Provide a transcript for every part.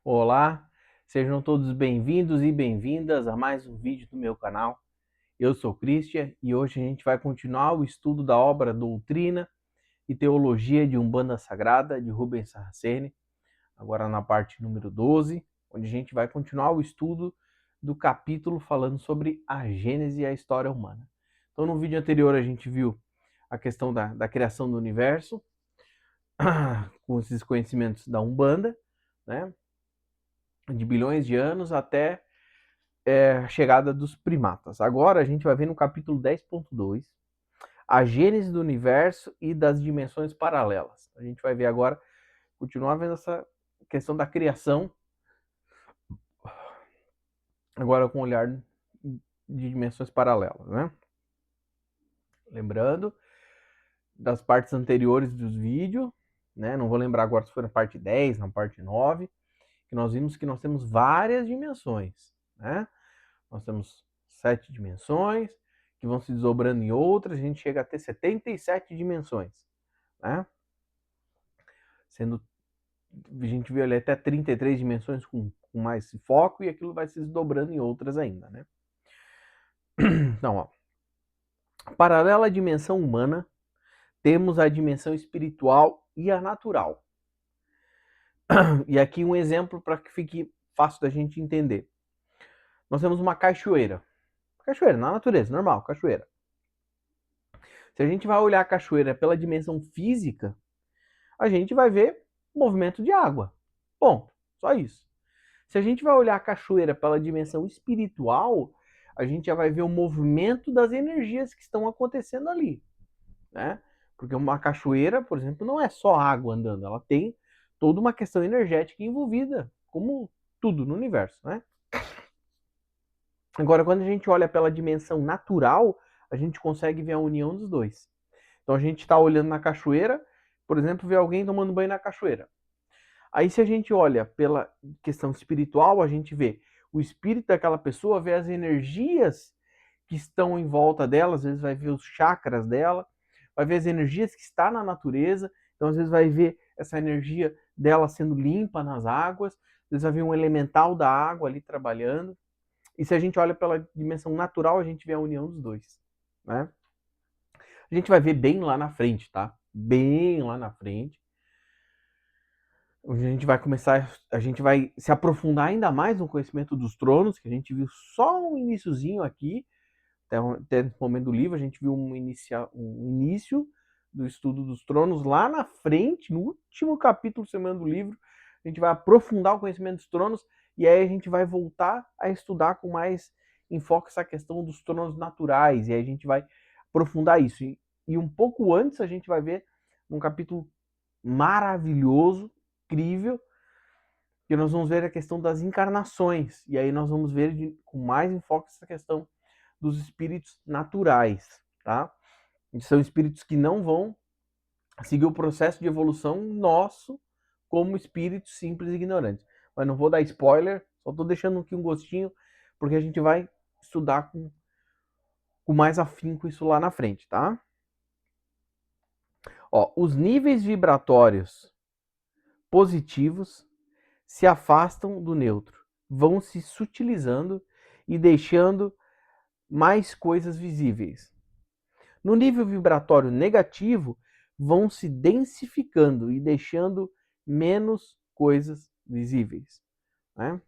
Olá, sejam todos bem-vindos e bem-vindas a mais um vídeo do meu canal. Eu sou Christian e hoje a gente vai continuar o estudo da obra Doutrina e Teologia de Umbanda Sagrada, de Rubens Saraceni, agora na parte número 12, onde a gente vai continuar o estudo do capítulo falando sobre a Gênese e a história humana. Então, no vídeo anterior a gente viu a questão da criação do universo, com esses conhecimentos da Umbanda, né? De bilhões de anos até a chegada dos primatas. Agora a gente vai ver no capítulo 10.2 a gênese do universo e das dimensões paralelas. A gente vai ver agora, continuar vendo essa questão da criação, agora com um olhar de dimensões paralelas, né? Lembrando das partes anteriores dos vídeos, né? Não vou lembrar agora se foi na parte 10, na parte 9, que nós vimos que nós temos várias dimensões, né? Nós temos 7 dimensões, que vão se desdobrando em outras, a gente chega a ter 77 dimensões, né? Sendo, a gente viu ali até 33 dimensões com mais foco, e aquilo vai se desdobrando em outras ainda, né? Então, ó, paralela à dimensão humana, temos a dimensão espiritual e a natural. E aqui um exemplo para que fique fácil da gente entender. Nós temos uma cachoeira. Cachoeira, na natureza, normal, cachoeira. Se a gente vai olhar a cachoeira pela dimensão física, a gente vai ver movimento de água. Ponto. Só isso. Se a gente vai olhar a cachoeira pela dimensão espiritual, a gente já vai ver o movimento das energias que estão acontecendo ali, né? Porque uma cachoeira, por exemplo, não é só água andando, ela tem toda uma questão energética envolvida, como tudo no universo, né? Agora, quando a gente olha pela dimensão natural, a gente consegue ver a união dos dois. Então a gente está olhando na cachoeira, por exemplo, vê alguém tomando banho na cachoeira. Aí se a gente olha pela questão espiritual, a gente vê o espírito daquela pessoa, vê as energias que estão em volta dela, às vezes vai ver os chakras dela, vai ver as energias que está na natureza, então às vezes vai ver essa energia dela sendo limpa nas águas, às vezes vai ver um elemental da água ali trabalhando. E se a gente olha pela dimensão natural, a gente vê a união dos dois, né? A gente vai ver bem lá na frente, tá? Bem lá na frente. Onde a gente vai começar, a gente vai se aprofundar ainda mais no conhecimento dos tronos, que a gente viu só um iniciozinho aqui, até nesse momento do livro, a gente viu um início do estudo dos tronos. Lá na frente, no último capítulo semana do livro, a gente vai aprofundar o conhecimento dos tronos, e aí a gente vai voltar a estudar com mais enfoque essa questão dos tronos naturais, e aí a gente vai aprofundar isso. E um pouco antes a gente vai ver um capítulo maravilhoso, incrível, que nós vamos ver a questão das encarnações, e aí nós vamos ver com mais enfoque essa questão dos espíritos naturais, tá? São espíritos que não vão seguir o processo de evolução nosso como espíritos simples e ignorantes. Mas não vou dar spoiler, só estou deixando aqui um gostinho, porque a gente vai estudar com mais afinco isso lá na frente, tá? Ó, os níveis vibratórios positivos se afastam do neutro, vão se sutilizando e deixando mais coisas visíveis. No nível vibratório negativo, vão se densificando e deixando menos coisas visíveis, né?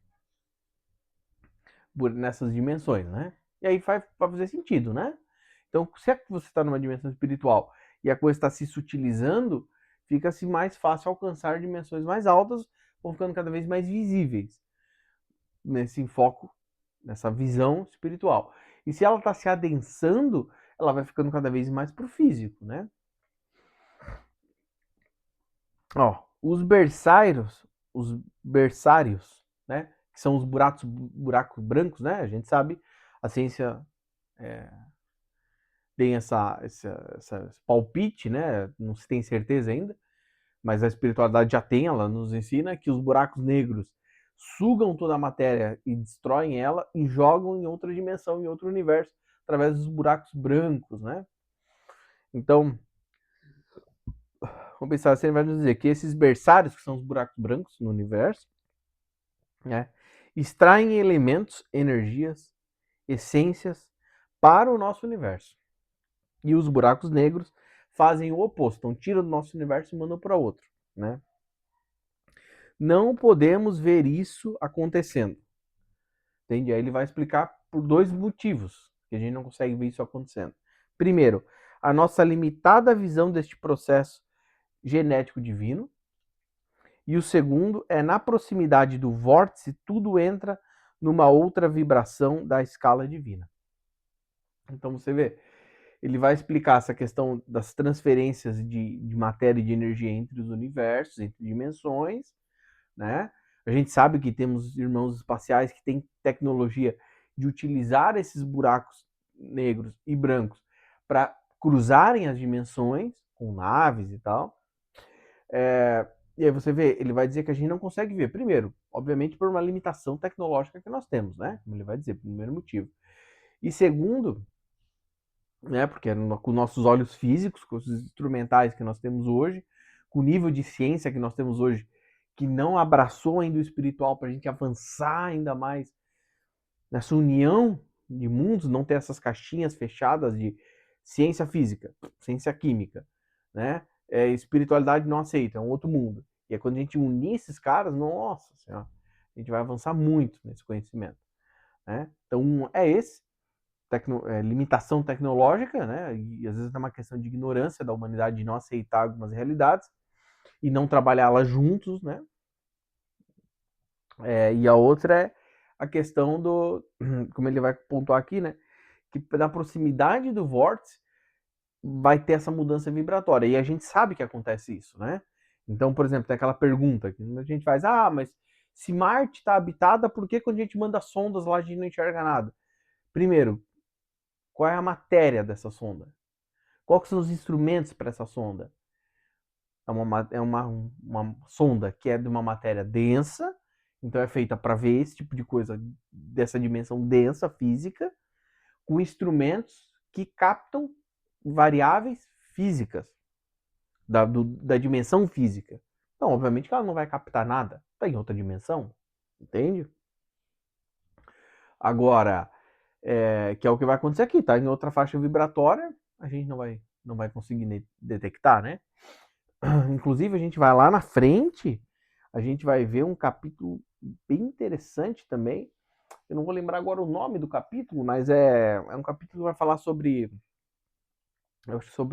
Nessas dimensões, né? E aí vai fazer sentido, né? Então, se é que você está numa dimensão espiritual e a coisa está se sutilizando, fica-se mais fácil alcançar dimensões mais altas, vão ficando cada vez mais visíveis nesse enfoque, nessa visão espiritual. E se ela está se adensando, ela vai ficando cada vez mais para o físico, né? Ó, os berçários, né? Que são os buracos brancos, né? A gente sabe, a ciência tem esse palpite, né? Não se tem certeza ainda, mas a espiritualidade já tem, ela nos ensina que os buracos negros sugam toda a matéria e destroem ela e jogam em outra dimensão, em outro universo, através dos buracos brancos, né? Então, vamos pensar, você vai nos dizer que esses berçários, que são os buracos brancos no universo, né? Extraem elementos, energias, essências para o nosso universo. E os buracos negros fazem o oposto, então tiram do nosso universo e mandam para outro, né? Não podemos ver isso acontecendo. Entende? Aí ele vai explicar por dois motivos que a gente não consegue ver isso acontecendo. Primeiro, a nossa limitada visão deste processo genético divino. E o segundo é na proximidade do vórtice, tudo entra numa outra vibração da escala divina. Então você vê, ele vai explicar essa questão das transferências de matéria e de energia entre os universos, entre dimensões, né? A gente sabe que temos irmãos espaciais que têm tecnologia de utilizar esses buracos negros e brancos para cruzarem as dimensões com naves e tal. E aí você vê, ele vai dizer que a gente não consegue ver. Primeiro, obviamente por uma limitação tecnológica que nós temos, né? Como ele vai dizer, primeiro motivo. E segundo, né, porque com nossos olhos físicos, com os instrumentais que nós temos hoje, com o nível de ciência que nós temos hoje, que não abraçou ainda o espiritual para a gente avançar ainda mais nessa união de mundos, não ter essas caixinhas fechadas de ciência física, ciência química, né? Espiritualidade não aceita, é um outro mundo. E é quando a gente unir esses caras, nossa senhora, a gente vai avançar muito nesse conhecimento, né? Então, é esse, limitação tecnológica, né? E às vezes é uma questão de ignorância da humanidade de não aceitar algumas realidades e não trabalhá-las juntos, né? E a outra é a questão do, como ele vai pontuar aqui, né? Que na proximidade do vórtice vai ter essa mudança vibratória. E a gente sabe que acontece isso, né? Então, por exemplo, tem aquela pergunta que a gente faz: ah, mas se Marte está habitada, por que quando a gente manda sondas lá a gente não enxerga nada? Primeiro, qual é a matéria dessa sonda? Quais são os instrumentos para essa sonda? É uma sonda que é de uma matéria densa, então é feita para ver esse tipo de coisa dessa dimensão densa física, com instrumentos que captam variáveis físicas da dimensão física. Então, obviamente que ela não vai captar nada, está em outra dimensão, entende? Agora, que é o que vai acontecer aqui, tá em outra faixa vibratória, a gente não vai conseguir detectar, né? Inclusive, a gente vai lá na frente, a gente vai ver um capítulo bem interessante também. Eu não vou lembrar agora o nome do capítulo, mas é um capítulo que vai falar sobre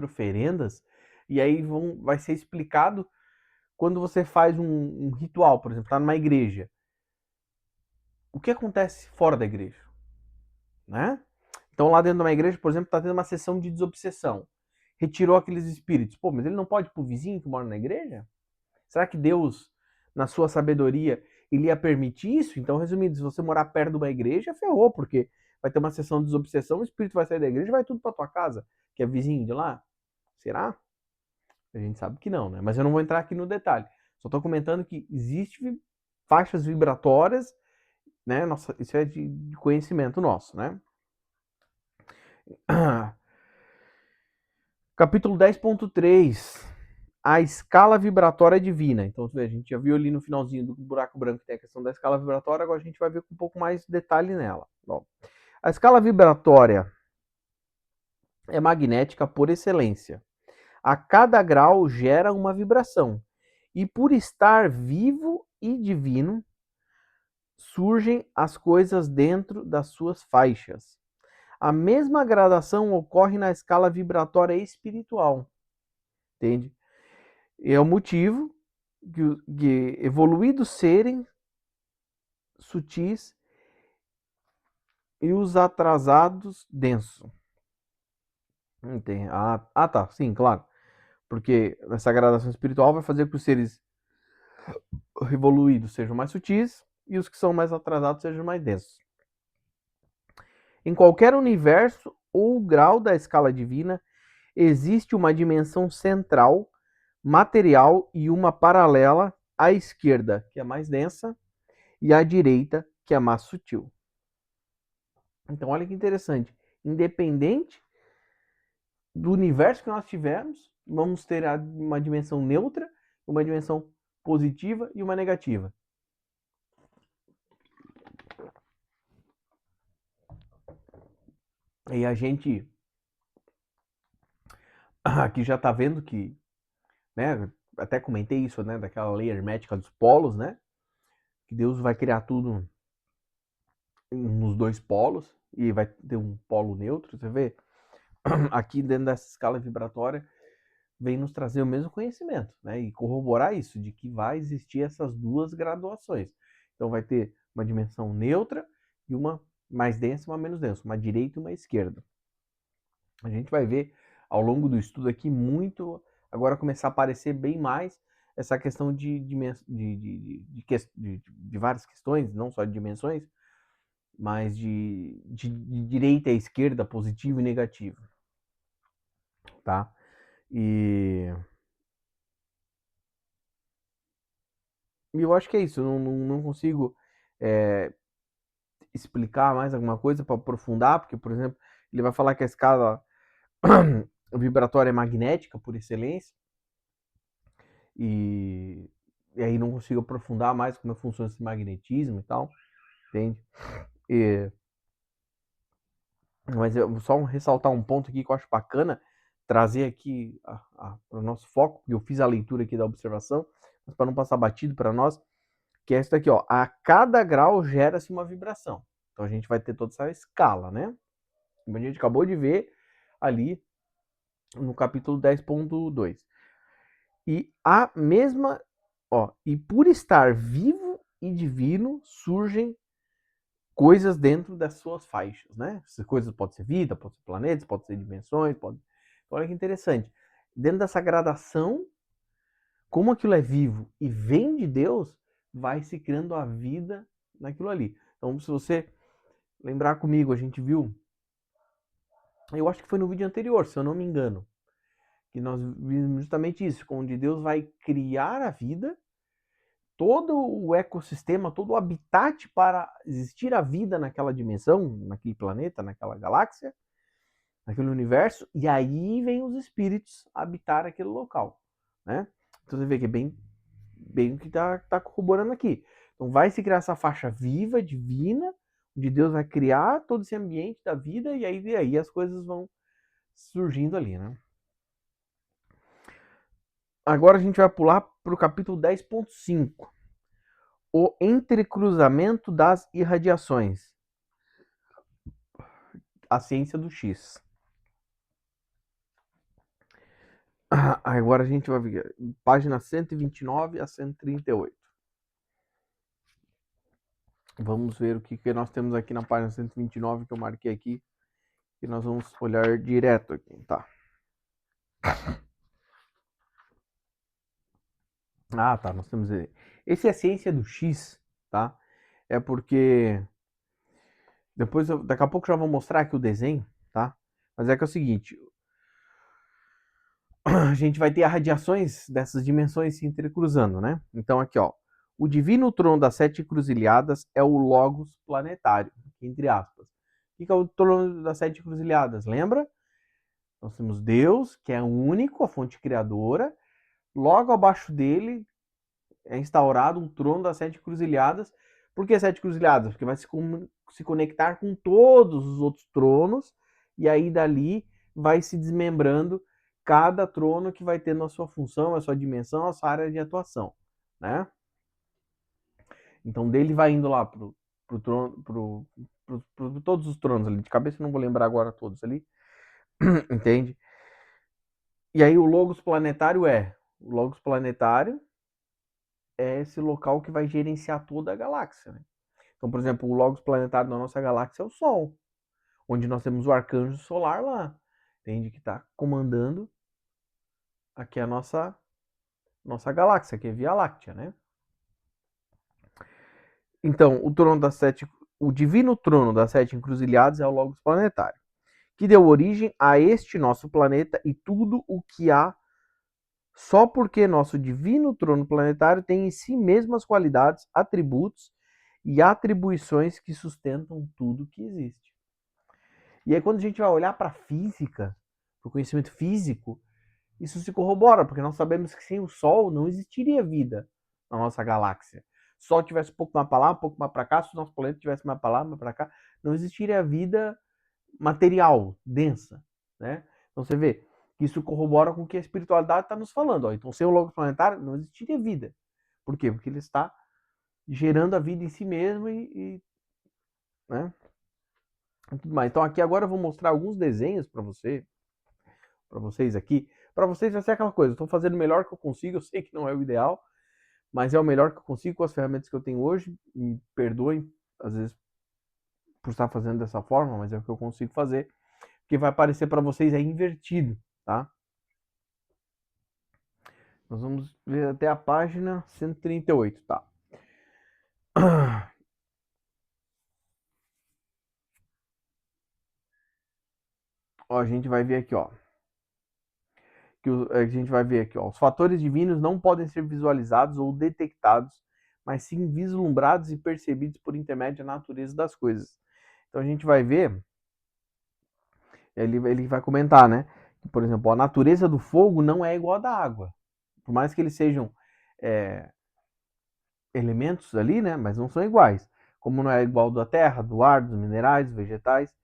oferendas, e aí vai ser explicado quando você faz um ritual, por exemplo, está numa igreja. O que acontece fora da igreja? Né? Então, lá dentro de uma igreja, por exemplo, está tendo uma sessão de desobsessão. Retirou aqueles espíritos. Pô, mas ele não pode ir pro vizinho que mora na igreja? Será que Deus, na sua sabedoria, ele ia permitir isso? Então, resumindo, se você morar perto de uma igreja, ferrou, porque vai ter uma sessão de desobsessão, o espírito vai sair da igreja e vai tudo para tua casa, que é vizinho de lá. Será? A gente sabe que não, né? Mas eu não vou entrar aqui no detalhe. Só estou comentando que existem faixas vibratórias, né? Nossa, isso é de conhecimento nosso, né? Capítulo 10.3. A escala vibratória divina. Então, a gente já viu ali no finalzinho do buraco branco que tem a questão da escala vibratória, agora a gente vai ver com um pouco mais detalhe nela. Bom, a escala vibratória é magnética por excelência. A cada grau gera uma vibração. E por estar vivo e divino, surgem as coisas dentro das suas faixas. A mesma gradação ocorre na escala vibratória espiritual. Entende? E é o motivo que evoluídos serem sutis e os atrasados denso. Entende? Tá, sim, claro. Porque essa gradação espiritual vai fazer com que os seres evoluídos sejam mais sutis e os que são mais atrasados sejam mais densos. Em qualquer universo ou grau da escala divina, existe uma dimensão central, material e uma paralela à esquerda, que é mais densa, e à direita, que é mais sutil. Então, olha que interessante. Independente do universo que nós tivermos, vamos ter uma dimensão neutra, uma dimensão positiva e uma negativa. E a gente aqui já está vendo que, né, até comentei isso, né, daquela lei hermética dos polos, né, que Deus vai criar tudo nos dois polos e vai ter um polo neutro, você vê? Aqui dentro dessa escala vibratória vem nos trazer o mesmo conhecimento, né, e corroborar isso, de que vai existir essas duas graduações. Então vai ter uma dimensão neutra e uma mais densa e uma menos densa, uma direita e uma esquerda. A gente vai ver ao longo do estudo aqui muito, agora começar a aparecer bem mais essa questão de várias questões, não só de dimensões, mas de direita e esquerda, positivo e negativo, tá? E eu acho que é isso, eu não consigo explicar mais alguma coisa para aprofundar, porque, por exemplo, ele vai falar que a escala vibratória é magnética por excelência, e, e aí não consigo aprofundar mais como funciona esse magnetismo e tal, entende? E, mas eu só ressaltar um ponto aqui que eu acho bacana, trazer aqui para o nosso foco, porque eu fiz a leitura aqui da observação, mas para não passar batido para nós, que é isso daqui, ó. A cada grau gera-se uma vibração. Então a gente vai ter toda essa escala, né? Como a gente acabou de ver ali no capítulo 10.2. E a mesma, ó, e por estar vivo e divino surgem coisas dentro das suas faixas, né? Essas coisas podem ser vida, pode ser planetas, pode ser dimensões, pode. Olha que interessante. Dentro dessa gradação, como aquilo é vivo e vem de Deus, vai se criando a vida naquilo ali. Então, se você lembrar comigo, a gente viu, eu acho que foi no vídeo anterior, se eu não me engano, que nós vimos justamente isso, onde Deus vai criar a vida, todo o ecossistema, todo o habitat para existir a vida naquela dimensão, naquele planeta, naquela galáxia, naquele universo, e aí vem os espíritos habitar aquele local, né? Então você vê que é bem o que tá corroborando aqui. Então vai se criar essa faixa viva, divina, onde Deus vai criar todo esse ambiente da vida, e aí as coisas vão surgindo ali, né? Agora a gente vai pular para o capítulo 10.5. O entrecruzamento das irradiações. A ciência do X. Agora a gente vai ver página 129 a 138. Vamos ver o que nós temos aqui na página 129 que eu marquei aqui. E nós vamos olhar direto aqui, tá? Ah, tá, nós temos... Esse é a ciência do X, tá? É porque... daqui a pouco eu já vou mostrar aqui o desenho, tá? Mas é que é o seguinte, a gente vai ter as radiações dessas dimensões se entrecruzando, né? Então aqui, ó, o divino trono das sete encruzilhadas é o Logos planetário, entre aspas. O que é o trono das sete encruzilhadas? Lembra? Nós temos Deus, que é único, a fonte criadora. Logo abaixo dele é instaurado um trono das sete encruzilhadas. Por que sete encruzilhadas? Porque vai se conectar com todos os outros tronos, e aí dali vai se desmembrando cada trono que vai tendo a sua função, a sua dimensão, a sua área de atuação, né? Então dele vai indo lá pro trono, todos os tronos ali, de cabeça eu não vou lembrar agora todos ali, entende? E aí o Logos planetário é esse local que vai gerenciar toda a galáxia, né? Então, por exemplo, o Logos planetário da nossa galáxia é o Sol, onde nós temos o arcanjo solar lá, entende? Que está comandando aqui a nossa galáxia, que é Via Láctea, né? Então, o divino trono das sete encruzilhadas é o Logos planetário, que deu origem a este nosso planeta e tudo o que há, só porque nosso divino trono planetário tem em si mesmo as qualidades, atributos e atribuições que sustentam tudo que existe. E aí, quando a gente vai olhar para a física, para o conhecimento físico, isso se corrobora, porque nós sabemos que sem o Sol não existiria vida na nossa galáxia. Se o Sol tivesse um pouco mais para lá, um pouco mais para cá, se o nosso planeta tivesse mais para lá, mais para cá, não existiria vida material, densa, né? Então você vê que isso corrobora com o que a espiritualidade está nos falando. Ó. Então, sem o logos planetário, não existiria vida. Por quê? Porque ele está gerando a vida em si mesmo né? E tudo mais. Então aqui agora eu vou mostrar alguns desenhos para vocês aqui. Para vocês vai ser aquela coisa, estou fazendo o melhor que eu consigo, eu sei que não é o ideal, mas é o melhor que eu consigo com as ferramentas que eu tenho hoje. Me perdoem, às vezes, por estar fazendo dessa forma, mas é o que eu consigo fazer. Porque vai aparecer para vocês é invertido, tá? Nós vamos ver até a página 138, tá? Ó, a gente vai ver aqui, ó. A gente vai ver aqui, ó. Os fatores divinos não podem ser visualizados ou detectados, mas sim vislumbrados e percebidos por intermédio da natureza das coisas. Então a gente vai ver, ele vai comentar, né? Que, por exemplo, a natureza do fogo não é igual à da água. Por mais que eles sejam elementos ali, né? Mas não são iguais. Como não é igual da terra, do ar, dos minerais, dos vegetais.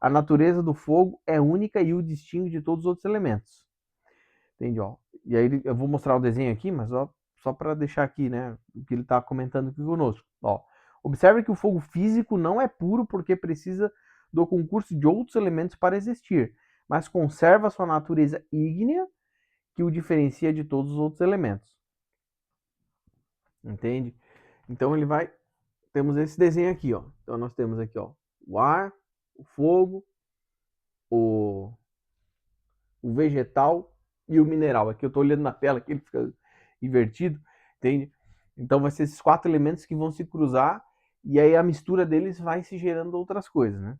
A natureza do fogo é única e o distingue de todos os outros elementos. Entende? Ó. E aí eu vou mostrar o desenho aqui, mas ó, só para deixar aqui, né, o que ele está comentando aqui conosco. Ó, observe que o fogo físico não é puro porque precisa do concurso de outros elementos para existir, mas conserva sua natureza ígnea que o diferencia de todos os outros elementos. Entende? Então ele vai, temos esse desenho aqui, ó. Então nós temos aqui, ó, o ar, o fogo, o vegetal e o mineral. Aqui eu estou olhando na tela, aqui ele fica invertido, entende? Então vai ser esses 4 elementos que vão se cruzar e aí a mistura deles vai se gerando outras coisas, né?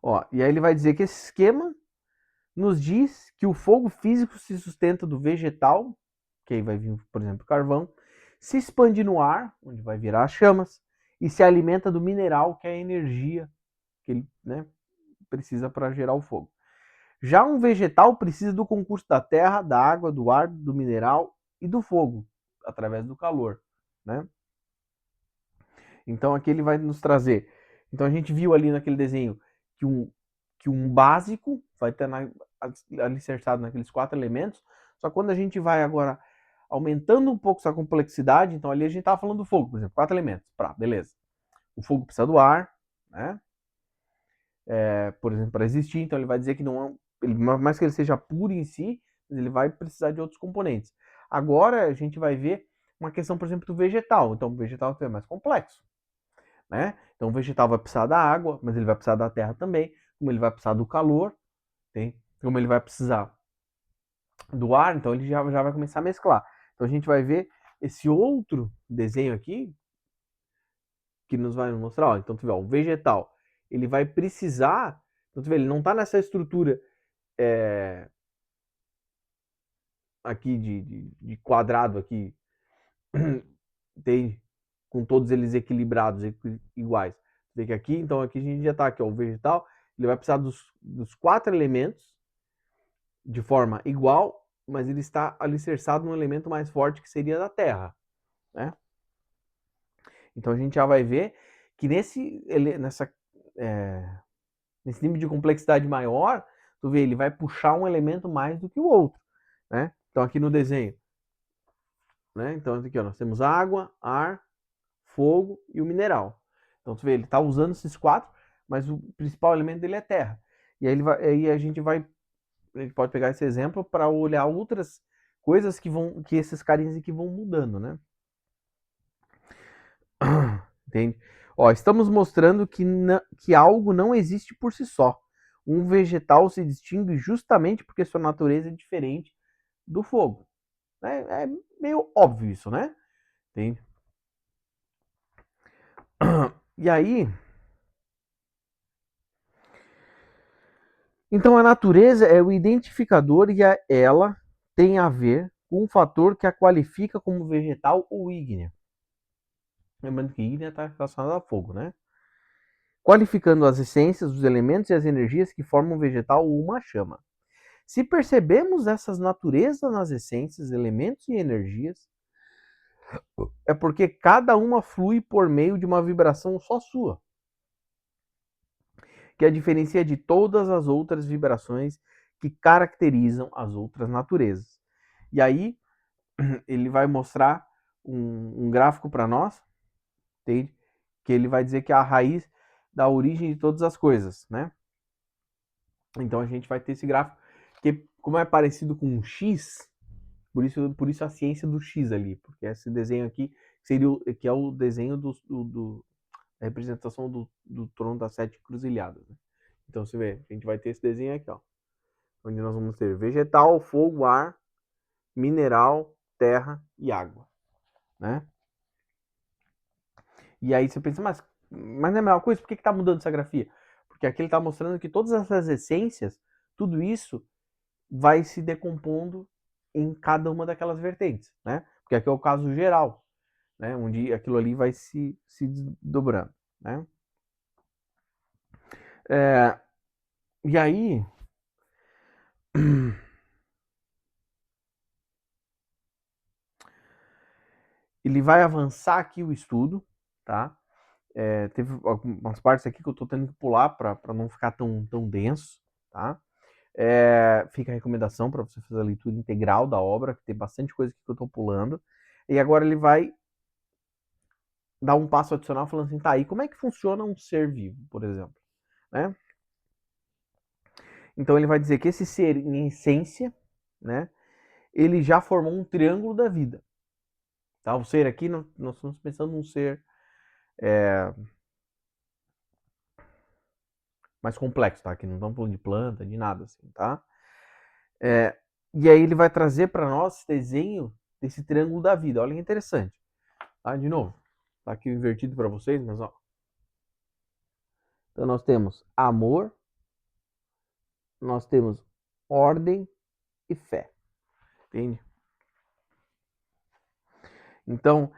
Ó, e aí ele vai dizer que esse esquema nos diz que o fogo físico se sustenta do vegetal, que aí vai vir, por exemplo, carvão, se expande no ar, onde vai virar as chamas, e se alimenta do mineral, que é a energia que ele, né, precisa para gerar o fogo. Já um vegetal precisa do concurso da terra, da água, do ar, do mineral e do fogo, através do calor, né? Então aqui ele vai nos trazer. Então a gente viu ali naquele desenho que um básico vai estar alicerçado naqueles 4 elementos, só que quando a gente vai agora aumentando um pouco essa complexidade, então ali a gente estava falando do fogo, por exemplo, 4 elementos, beleza. O fogo precisa do ar, né? Por exemplo, para existir, então ele vai dizer que não é, mais que ele seja puro em si, ele vai precisar de outros componentes. Agora a gente vai ver uma questão, por exemplo, do vegetal. Então o vegetal é mais complexo, né? Então o vegetal vai precisar da água, mas ele vai precisar da terra também, como ele vai precisar do calor, tem? Como ele vai precisar do ar, então ele já vai começar a mesclar. Então a gente vai ver esse outro desenho aqui que nos vai mostrar, ó, então tu vê, ó, o vegetal, ele vai precisar, então tu vê, ele não está nessa estrutura aqui de quadrado aqui, tem com todos eles equilibrados, iguais. Vê que aqui, então aqui a gente já está aqui, ó, o vegetal, ele vai precisar dos 4 elementos de forma igual, mas ele está alicerçado num elemento mais forte que seria da terra, né? Então a gente já vai ver que nesse nível de complexidade maior, tu vê, ele vai puxar um elemento mais do que o outro, né? Então aqui no desenho, né? Então aqui ó, nós temos água, ar, fogo e o mineral. Então tu vê, ele está usando esses 4, mas o principal elemento dele é terra. E aí a gente pode pegar esse exemplo para olhar outras coisas que esses carinhas aqui vão mudando, né? Entende? Ó, estamos mostrando que algo não existe por si só. Um vegetal se distingue justamente porque sua natureza é diferente do fogo. É meio óbvio isso, né? Entende? E aí, então a natureza é o identificador e ela tem a ver com um fator que a qualifica como vegetal ou ígnea. Lembrando que ígnea está relacionada a fogo, né? Qualificando as essências, os elementos e as energias que formam um vegetal ou uma chama. Se percebemos essas naturezas nas essências, elementos e energias, é porque cada uma flui por meio de uma vibração só sua. que a diferencia de todas as outras vibrações que caracterizam as outras naturezas. E aí, ele vai mostrar um gráfico para nós, entende? Que ele vai dizer que é a raiz da origem de todas as coisas, né? Então a gente vai ter esse gráfico que, como é parecido com um X, por isso a ciência do X ali, porque esse desenho aqui seria que é o desenho a representação do trono das 7 encruzilhadas. Né? Então você vê, a gente vai ter esse desenho aqui, ó, onde nós vamos ter vegetal, fogo, ar, mineral, terra e água, né? E aí você pensa, mas não é a mesma coisa? Por que está mudando essa grafia? Porque aqui ele está mostrando que todas essas essências, tudo isso vai se decompondo em cada uma daquelas vertentes, né? Porque aqui é o caso geral, né? Onde aquilo ali vai se desdobrando, né? E aí ele vai avançar aqui o estudo, tá? Teve algumas partes aqui que eu tô tendo que pular para não ficar tão denso, tá? Fica a recomendação para você fazer a leitura integral da obra, que tem bastante coisa que eu estou pulando. E agora ele vai dar um passo adicional falando assim, tá, aí como é que funciona um ser vivo, por exemplo? Né? Então ele vai dizer que esse ser, em essência, né, ele já formou um triângulo da vida. Tá? O ser aqui, nós estamos pensando num ser mais complexo, tá? Que não estamos falando de planta, de nada assim, tá? E aí ele vai trazer para nós esse desenho desse triângulo da vida. Olha que interessante. Tá? De novo, tá aqui invertido para vocês, mas ó. Então nós temos amor, nós temos ordem e fé. Entende? Então,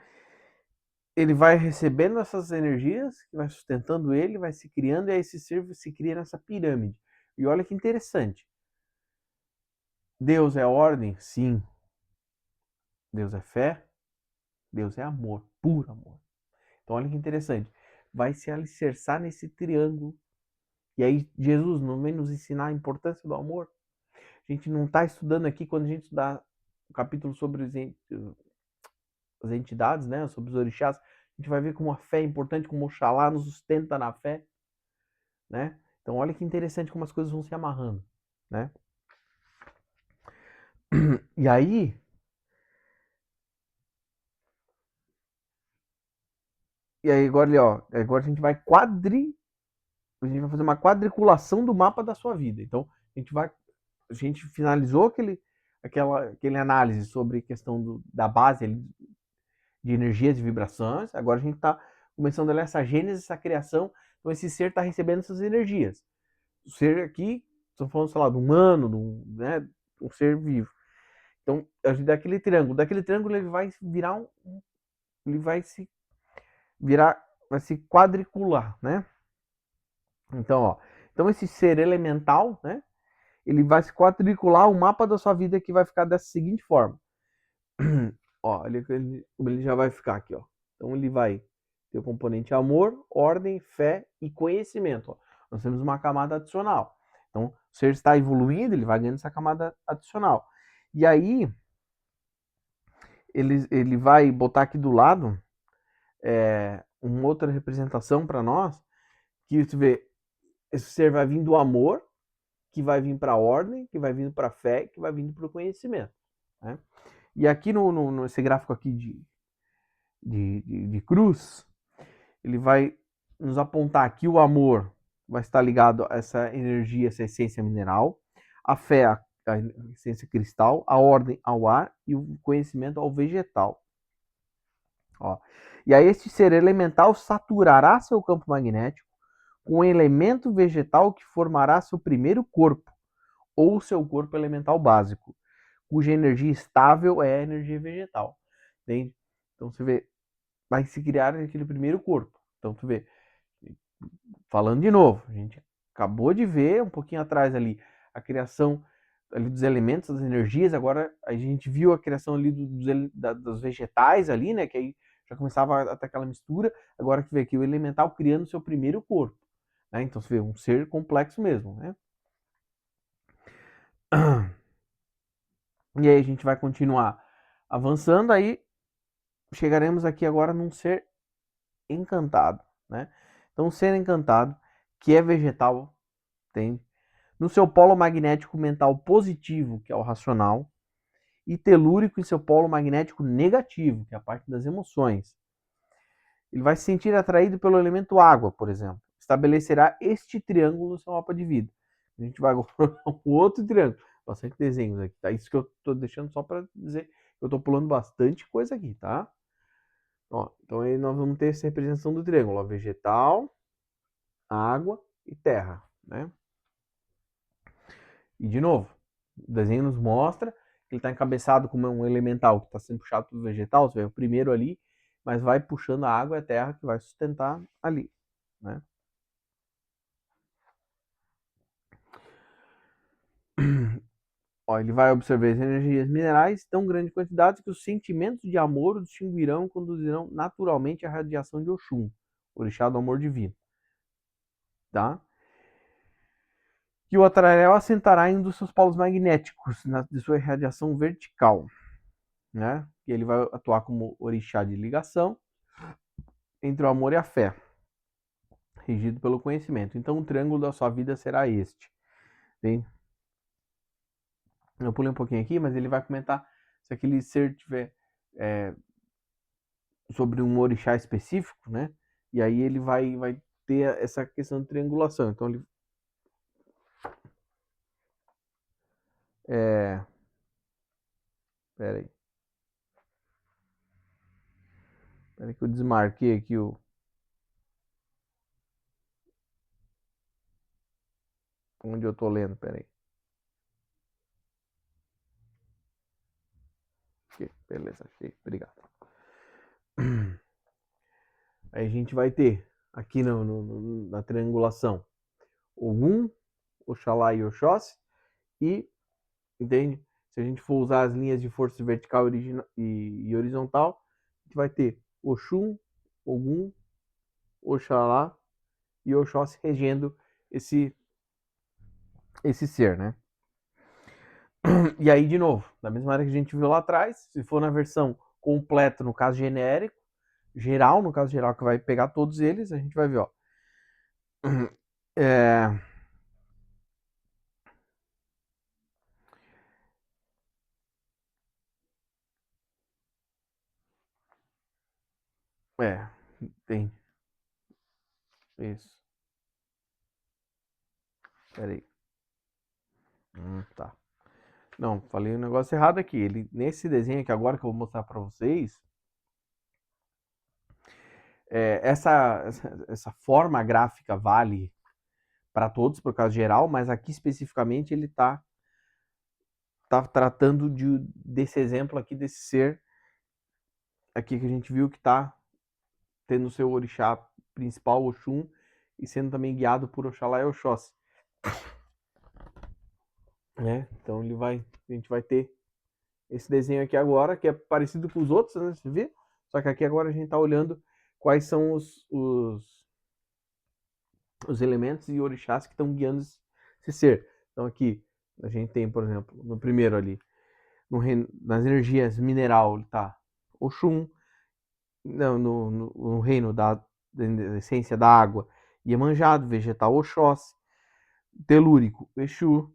ele vai recebendo essas energias, que vai sustentando ele, vai se criando, e aí esse ser se cria nessa pirâmide. E olha que interessante. Deus é ordem? Sim. Deus é fé? Deus é amor, puro amor. Então olha que interessante. Vai se alicerçar nesse triângulo. E aí Jesus não vem nos ensinar a importância do amor? A gente não está estudando aqui, quando a gente estudar o capítulo sobre as entidades, né, sobre os orixás, a gente vai ver como a fé é importante, como Oxalá nos sustenta na fé, né? Então olha que interessante como as coisas vão se amarrando, né? E aí agora, ó, agora a gente vai fazer uma quadriculação do mapa da sua vida. Então a gente finalizou aquele análise sobre a questão da base ali, de energias e vibrações. Agora a gente está começando a ler essa gênese, essa criação. Então esse ser está recebendo essas energias. O ser aqui, estamos falando, sei lá, do humano, né, um ser vivo. Então, daquele triângulo ele vai virar ele vai se virar, vai se quadricular, né? Então, ó, então esse ser elemental, né, ele vai se quadricular o mapa da sua vida, que vai ficar dessa seguinte forma. Ó, ele já vai ficar aqui, ó. Então ele vai ter o componente amor, ordem, fé e conhecimento. Ó. Nós temos uma camada adicional. Então, o ser está evoluindo, ele vai ganhando essa camada adicional. E aí, ele vai botar aqui do lado uma outra representação para nós, que você vê, esse ser vai vir do amor, que vai vir para a ordem, que vai vindo para a fé, que vai vindo para o conhecimento. Né? E aqui nesse gráfico aqui de cruz, ele vai nos apontar que o amor vai estar ligado a essa energia, essa essência mineral, a fé a essência cristal, a ordem ao ar e o conhecimento ao vegetal. Ó. E aí este ser elemental saturará seu campo magnético com um elemento vegetal que formará seu primeiro corpo, ou seu corpo elemental básico, cuja energia estável é a energia vegetal. Entende? Então você vê, vai se criar aquele primeiro corpo. Então tu vê, falando de novo, a gente acabou de ver um pouquinho atrás ali a criação ali dos elementos, das energias, agora a gente viu a criação ali dos vegetais ali, né, que aí já começava a ter aquela mistura, agora que vê aqui o elemental criando seu primeiro corpo. né? Então você vê um ser complexo mesmo, né? E aí a gente vai continuar avançando, aí chegaremos aqui agora num ser encantado, né? Então, um ser encantado que é vegetal, tem no seu polo magnético mental positivo, que é o racional, e telúrico em seu polo magnético negativo, que é a parte das emoções. Ele vai se sentir atraído pelo elemento água, por exemplo. Estabelecerá este triângulo no seu mapa de vida. A gente vai agora um outro triângulo. Bastante desenhos aqui, tá? Isso que eu estou deixando só para dizer que eu estou pulando bastante coisa aqui, tá? Ó, então aí nós vamos ter essa representação do triângulo, ó, vegetal, água e terra, né? E de novo, o desenho nos mostra que ele está encabeçado como um elemental que está sendo puxado pelo vegetal, você vê o primeiro ali, mas vai puxando a água e a terra que vai sustentar ali, né? Ó, ele vai observar as energias minerais tão grande quantidade que os sentimentos de amor o distinguirão e conduzirão naturalmente à radiação de Oxum, orixá do amor divino, tá? Que o atrairá assentará em um dos seus polos magnéticos, de sua radiação vertical, né? E ele vai atuar como orixá de ligação entre o amor e a fé, regido pelo conhecimento. Então, o triângulo da sua vida será este. Bem, eu pulei um pouquinho aqui, mas ele vai comentar se aquele ser tiver sobre um orixá específico, né? E aí ele vai ter essa questão de triangulação. Então, ele pera aí. Pera aí que eu desmarquei aqui onde eu tô lendo, pera aí. Aqui, beleza, achei. Obrigado. Aí a gente vai ter aqui na triangulação Ogum, Oxalá e Oxóssi e, entende? Se a gente for usar as linhas de força vertical e horizontal, a gente vai ter Oxum, Ogum, Oxalá e Oxóssi regendo esse ser, né? E aí, de novo, da mesma maneira que a gente viu lá atrás, se for na versão completa, no caso genérico, geral, no caso geral, que vai pegar todos eles, a gente vai ver, ó. É, é, tem isso. Pera aí. Tá. Não, falei um negócio errado aqui. Ele, nesse desenho aqui agora que eu vou mostrar para vocês, essa forma gráfica vale para todos, por causa geral, mas aqui especificamente ele tá tratando desse exemplo aqui, desse ser aqui que a gente viu que tá tendo o seu orixá principal, Oxum, e sendo também guiado por Oxalá e Oxóssi, né? Então a gente vai ter esse desenho aqui agora, que é parecido com os outros, né? Você vê? Só que aqui agora a gente está olhando quais são os elementos e orixás que estão guiando esse ser. Então aqui a gente tem, por exemplo, no primeiro ali, nas energias mineral, tá Oxum, no reino da essência da água, Iemanjá, vegetal Oxóssi, telúrico Exu,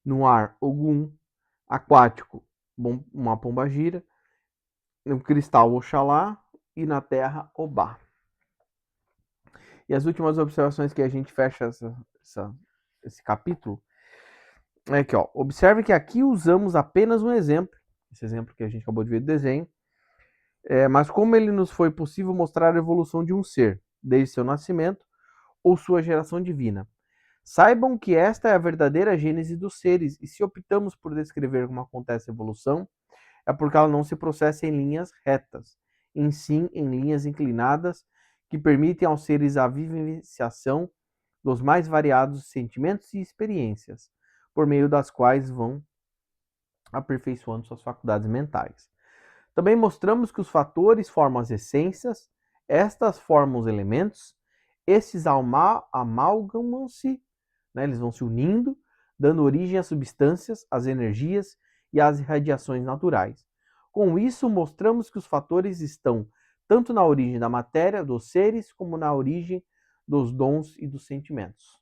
no ar Ogum, aquático uma pombagira, no cristal Oxalá e na terra Obá. E as últimas observações que a gente fecha esse capítulo é que, ó, observe que aqui usamos apenas um exemplo, esse exemplo que a gente acabou de ver do desenho, mas como ele nos foi possível mostrar a evolução de um ser, desde seu nascimento ou sua geração divina. Saibam que esta é a verdadeira gênese dos seres, e se optamos por descrever como acontece a evolução, é porque ela não se processa em linhas retas, em sim em linhas inclinadas, que permitem aos seres a vivenciação dos mais variados sentimentos e experiências, por meio das quais vão aperfeiçoando suas faculdades mentais. Também mostramos que os fatores formam as essências, estas formam os elementos, Esses amalgamam-se, né, eles vão se unindo, dando origem às substâncias, às energias e às radiações naturais. Com isso, mostramos que os fatores estão tanto na origem da matéria, dos seres, como na origem dos dons e dos sentimentos.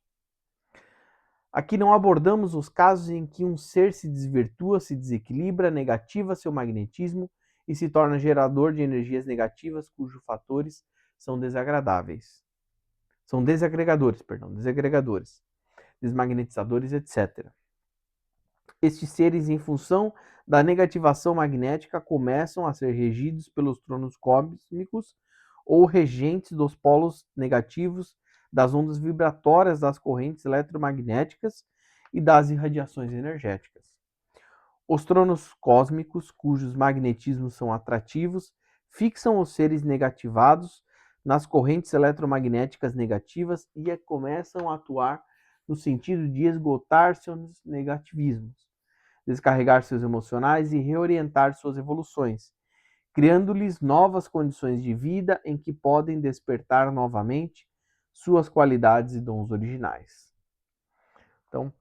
Aqui não abordamos os casos em que um ser se desvirtua, se desequilibra, negativa seu magnetismo e se torna gerador de energias negativas cujos fatores são desagradadores, desmagnetizadores, etc. Estes seres, em função da negativação magnética, começam a ser regidos pelos tronos cósmicos ou regentes dos polos negativos das ondas vibratórias das correntes eletromagnéticas e das irradiações energéticas. Os tronos cósmicos, cujos magnetismos são atrativos, fixam os seres negativados nas correntes eletromagnéticas negativas e começam a atuar no sentido de esgotar seus negativismos, descarregar seus emocionais e reorientar suas evoluções, criando-lhes novas condições de vida em que podem despertar novamente suas qualidades e dons originais. Então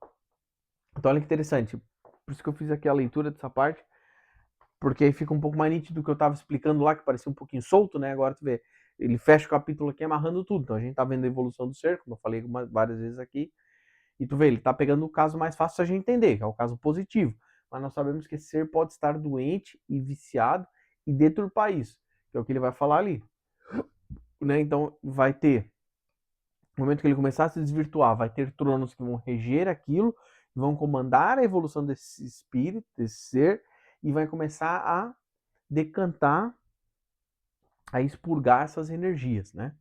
olha que interessante. Por isso que eu fiz aqui a leitura dessa parte, porque aí fica um pouco mais nítido do que eu estava explicando lá, que parecia um pouquinho solto, né? Agora tu vê, ele fecha o capítulo aqui amarrando tudo. Então a gente tá vendo a evolução do ser, como eu falei várias vezes aqui, e tu vê, ele tá pegando o caso mais fácil a gente entender, que é o caso positivo. Mas nós sabemos que esse ser pode estar doente e viciado e deturpar isso, que é o que ele vai falar ali. Né? Então vai ter, no momento que ele começar a se desvirtuar, vai ter tronos que vão reger aquilo, vão comandar a evolução desse espírito, desse ser, e vai começar a decantar, a expurgar essas energias, né?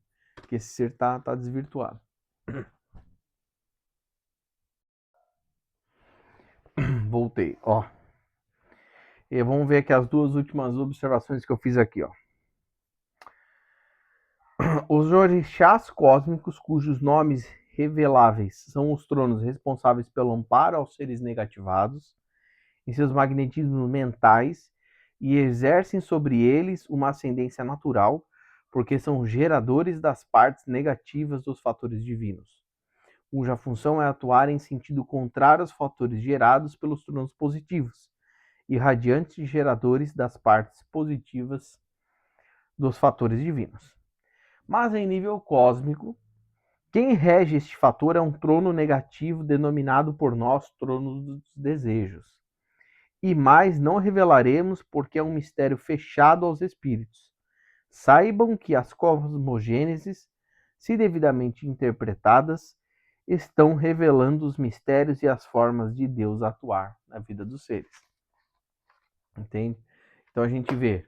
Que esse ser tá desvirtuado. Voltei, ó. E vamos ver aqui as duas últimas observações que eu fiz aqui, ó. Os orixás cósmicos, cujos nomes reveláveis são os tronos responsáveis pelo amparo aos seres negativados em seus magnetismos mentais e exercem sobre eles uma ascendência natural, porque são geradores das partes negativas dos fatores divinos, cuja função é atuar em sentido contrário aos fatores gerados pelos tronos positivos, irradiantes geradores das partes positivas dos fatores divinos. Mas em nível cósmico, quem rege este fator é um trono negativo denominado por nós trono dos desejos. E mais não revelaremos porque é um mistério fechado aos espíritos. Saibam que as cosmogêneses, se devidamente interpretadas, estão revelando os mistérios e as formas de Deus atuar na vida dos seres. Entende? Então a gente vê,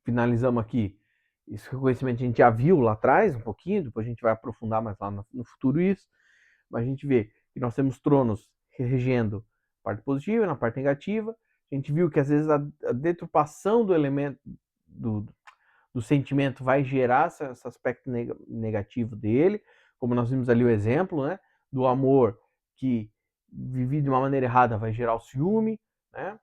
finalizamos aqui, esse conhecimento a gente já viu lá atrás um pouquinho, depois a gente vai aprofundar mais lá no futuro isso, mas a gente vê que nós temos tronos regendo a parte positiva e na parte negativa. A gente viu que às vezes a deturpação do elemento do sentimento vai gerar esse aspecto negativo dele, como nós vimos ali o exemplo, né, do amor que vivido de uma maneira errada vai gerar o ciúme, né?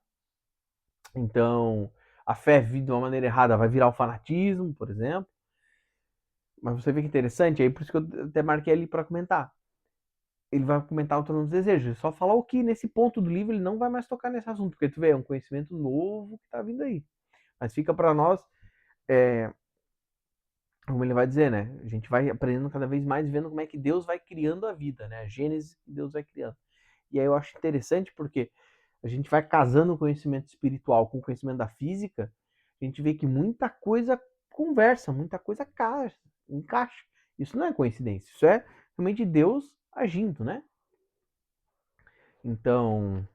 Então, a fé vivida de uma maneira errada vai virar o fanatismo, por exemplo. Mas você vê que interessante, aí por isso que eu até marquei ali para comentar. Ele vai comentar o trono dos desejos. Ele só falar o que nesse ponto do livro ele não vai mais tocar nesse assunto, porque tu vê, é um conhecimento novo que está vindo aí. Mas fica para nós, como ele vai dizer, né? A gente vai aprendendo cada vez mais, vendo como é que Deus vai criando a vida, né? A Gênesis que Deus vai criando. E aí eu acho interessante porque a gente vai casando o conhecimento espiritual com o conhecimento da física, a gente vê que muita coisa conversa, muita coisa encaixa. Isso não é coincidência, isso é realmente Deus agindo, né? Então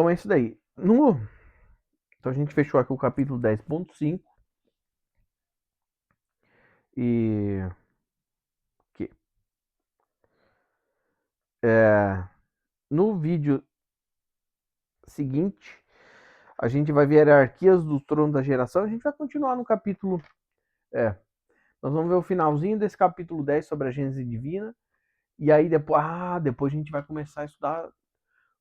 é isso daí. Então a gente fechou aqui o capítulo 10.5 e que no vídeo seguinte a gente vai ver hierarquias do trono da geração. A gente vai continuar no capítulo. Nós vamos ver o finalzinho desse capítulo 10 sobre a Gênese Divina. E aí depois a gente vai começar a estudar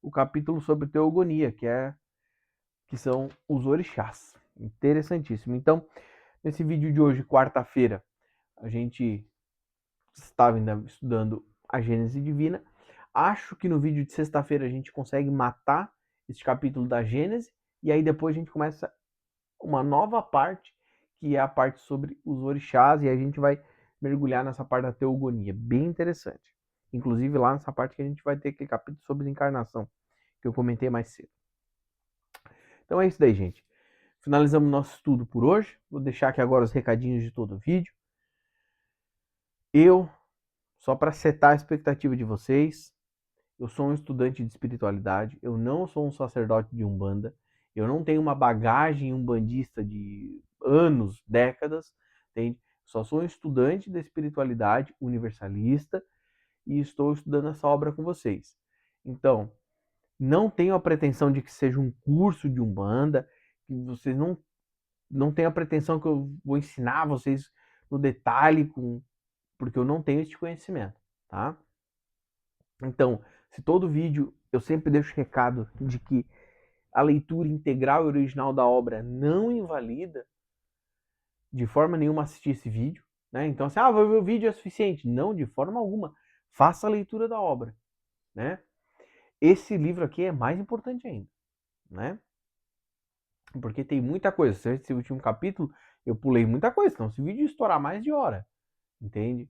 o capítulo sobre teogonia, que são os orixás. Interessantíssimo. Então, nesse vídeo de hoje, quarta-feira, a gente estava ainda estudando a Gênese Divina. Acho que no vídeo de sexta-feira a gente consegue matar esse capítulo da Gênese, e aí depois a gente começa uma nova parte, que é a parte sobre os orixás, e aí a gente vai mergulhar nessa parte da teogonia, bem interessante. Inclusive lá nessa parte que a gente vai ter aquele capítulo sobre encarnação, que eu comentei mais cedo. Então é isso daí, gente. Finalizamos nosso estudo por hoje. Vou deixar aqui agora os recadinhos de todo o vídeo. Só para setar a expectativa de vocês, eu sou um estudante de espiritualidade, eu não sou um sacerdote de Umbanda, eu não tenho uma bagagem umbandista de anos, décadas, entende? Só sou um estudante da espiritualidade universalista e estou estudando essa obra com vocês. Então, não tenho a pretensão de que seja um curso de Umbanda, que vocês não tenham a pretensão que eu vou ensinar vocês no detalhe, porque eu não tenho esse conhecimento, tá? Então, se todo vídeo eu sempre deixo recado de que a leitura integral e original da obra não invalida de forma nenhuma assistir esse vídeo, né? Então, assim, vou ver o vídeo é suficiente. Não, de forma alguma. Faça a leitura da obra, né? Esse livro aqui é mais importante ainda, né? Porque tem muita coisa. Esse último capítulo, eu pulei muita coisa. Então, esse vídeo ia estourar mais de hora, entende?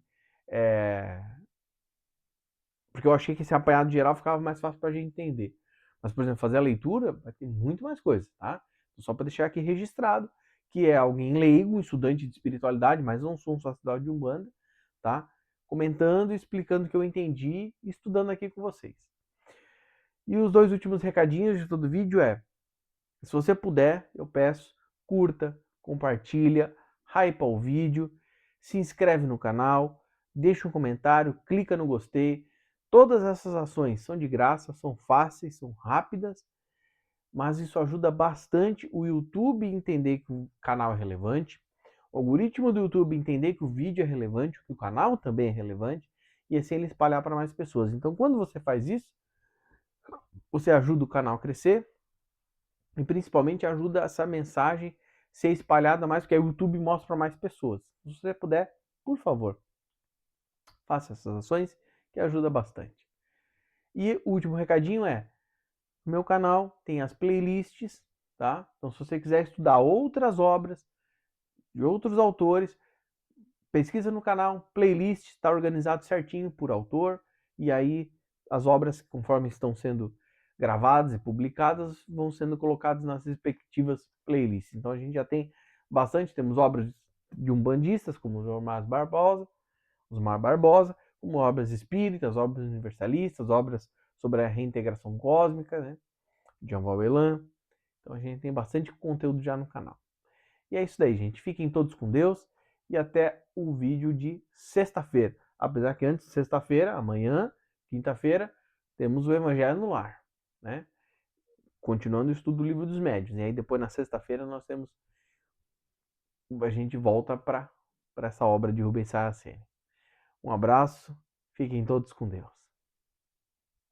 Porque eu achei que esse apanhado geral ficava mais fácil para a gente entender. Mas, por exemplo, fazer a leitura vai ter muito mais coisa, tá? Só para deixar aqui registrado que é alguém leigo, estudante de espiritualidade, mas não sou um sacerdote de Umbanda, tá? Comentando e explicando o que eu entendi e estudando aqui com vocês. E os dois últimos recadinhos de todo vídeo se você puder, eu peço, curta, compartilha, hypa o vídeo, se inscreve no canal, deixa um comentário, clica no gostei. Todas essas ações são de graça, são fáceis, são rápidas, mas isso ajuda bastante o YouTube a entender que o canal é relevante, o algoritmo do YouTube entender que o vídeo é relevante, que o canal também é relevante, e assim ele espalhar para mais pessoas. Então, quando você faz isso, você ajuda o canal a crescer e principalmente ajuda essa mensagem ser espalhada mais, porque o YouTube mostra para mais pessoas. Se você puder, por favor, faça essas ações que ajuda bastante. E o último recadinho no meu canal tem as playlists, tá? Então se você quiser estudar outras obras de outros autores, pesquisa no canal, playlist, está organizado certinho por autor, e aí as obras, conforme estão sendo gravadas e publicadas, vão sendo colocadas nas respectivas playlists. Então a gente já tem bastante, temos obras de umbandistas, como Osmar Barbosa, como obras espíritas, obras universalistas, obras sobre a reintegração cósmica, né, de Jean Vauelan. Então a gente tem bastante conteúdo já no canal. E é isso daí, gente. Fiquem todos com Deus e até o vídeo de sexta-feira. Apesar que antes de sexta-feira, amanhã, quinta-feira, temos o Evangelho no Lar, né? Continuando o estudo do Livro dos Médiuns. E aí depois na sexta-feira a gente volta para essa obra de Rubens Saraceni. Um abraço, fiquem todos com Deus.